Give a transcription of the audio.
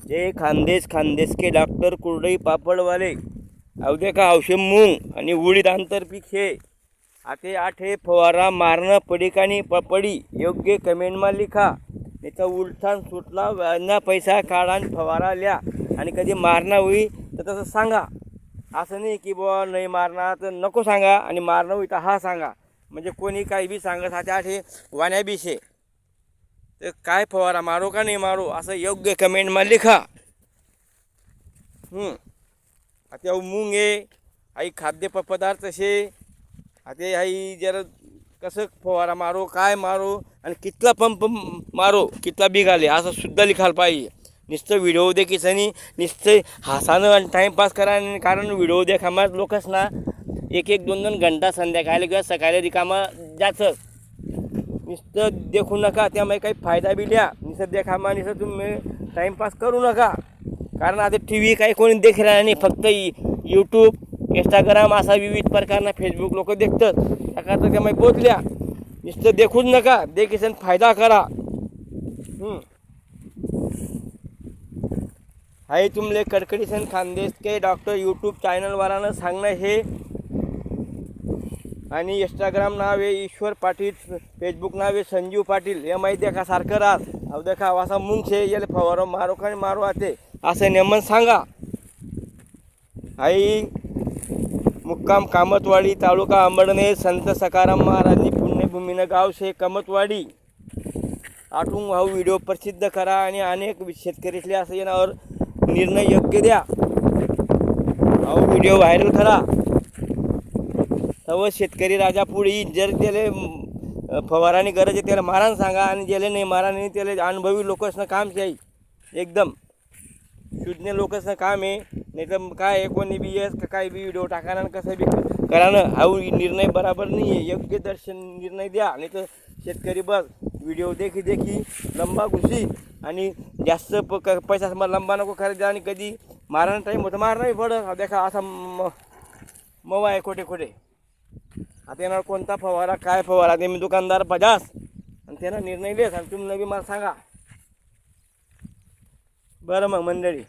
जे खानदेश के डॉक्टर कुरडई पापड़वाले अवधे का औषध मूंग आणि उडीद आंतरपीक हे आते आठे फवारा मारणं पडिकानी पडी योग्य कमेंटमा लिखा. त्याचा उलटान सुटला व्याजना पैसा काढा आणि फवारा लिहा आणि कधी मारणं होई तर तसं सांगा. असं नाही की बुवा नाही मारणार तर नको सांगा आणि मारणं होई तर हा सांगा. म्हणजे कोणी काही बी सांगत हा आठे वाण्या बिशे तर काय फवारा मारो का नाही मारो असं योग्य कमेंटमा लिखा. आता मूंग आहे आई खाद्यपदार्थ शे आता आई जरा कसं फवारा मारो काय मारो आणि कितला पंप मारो कितला बिघाले असं सुद्धा लिखायला पाहिजे. नुसतं व्हिडिओ देखीसनी नुसतं हसानं आणि टाईमपास करा. कारण व्हिडिओ देखामा लोकच ना एक एक दोन दोन घंटा संध्याकाळी किंवा सकाळी रिकामा जायचं. नुसतं देखू नका त्यामुळे काही फायदा बी लिहा. नुसतं देखामा नुसतं तुम्ही टाईमपास करू नका. कारण आता टी व्ही काही कोणी देख राहिला नाही. फक्त यूट्यूब इंस्टाग्राम असा विविध प्रकारना फेसबुक लोक देखतात. त्याकरता त्यामुळे बोतल्या नुसतं देखूच नका देखीसन फायदा करा. हाय तुमले कडकडीसन खानदेश के डॉक्टर यूट्यूब चॅनलवाल्यानं सांगणं हे आणि इंस्टाग्राम नाव आहे ईश्वर पाटील, फेसबुक नाव आहे संजीव पाटील. हे माहिती आहे का सारखं राहत अव देखा असा मुंग छे याला फवारो मारो का मारो आते असं नेमन सांगा. आई मुक्काम कामतवाडी तालुका अंबडनेर संत सकाराम महाराजनी पुण्यभूमीनं गाव शे कामतवाडी. आठवून हा व्हिडिओ प्रसिद्ध करा आणि अनेक शेतकरीसले असं येण्यावर निर्णय योग्य द्या. हा व्हिडिओ व्हायरल करा. तव शेतकरी राजा पुढे जर त्याला फवारानी गरज आहे त्याला मारान सांगा आणि ज्याला नाही माराने त्याला अनुभवी लोकसनं काम आहे. एकदम शुद्ध लोकसनं काम आहे. नाही तर काय कोणी बी येस काय बी व्हिडिओ टाकाना कसं बी करानं हा निर्णय बराबर नाही आहे. योग्य दर्शन निर्णय द्या. नाही तर शेतकरी बस व्हिडिओ देखी लंबा घुसी आणि जास्त पैसा लंबा नको खरेदी आणि कधी मारायला टाईम होतं मारणार पडं देखा असा मवा आहे खोटे खोटे. आता येणार कोणता फवारा काय फवारा ते मी दुकानदार पजास आणि त्यांना निर्णय देस आणि तुम्ही नवी मला सांगा. बरं मग मंडळी.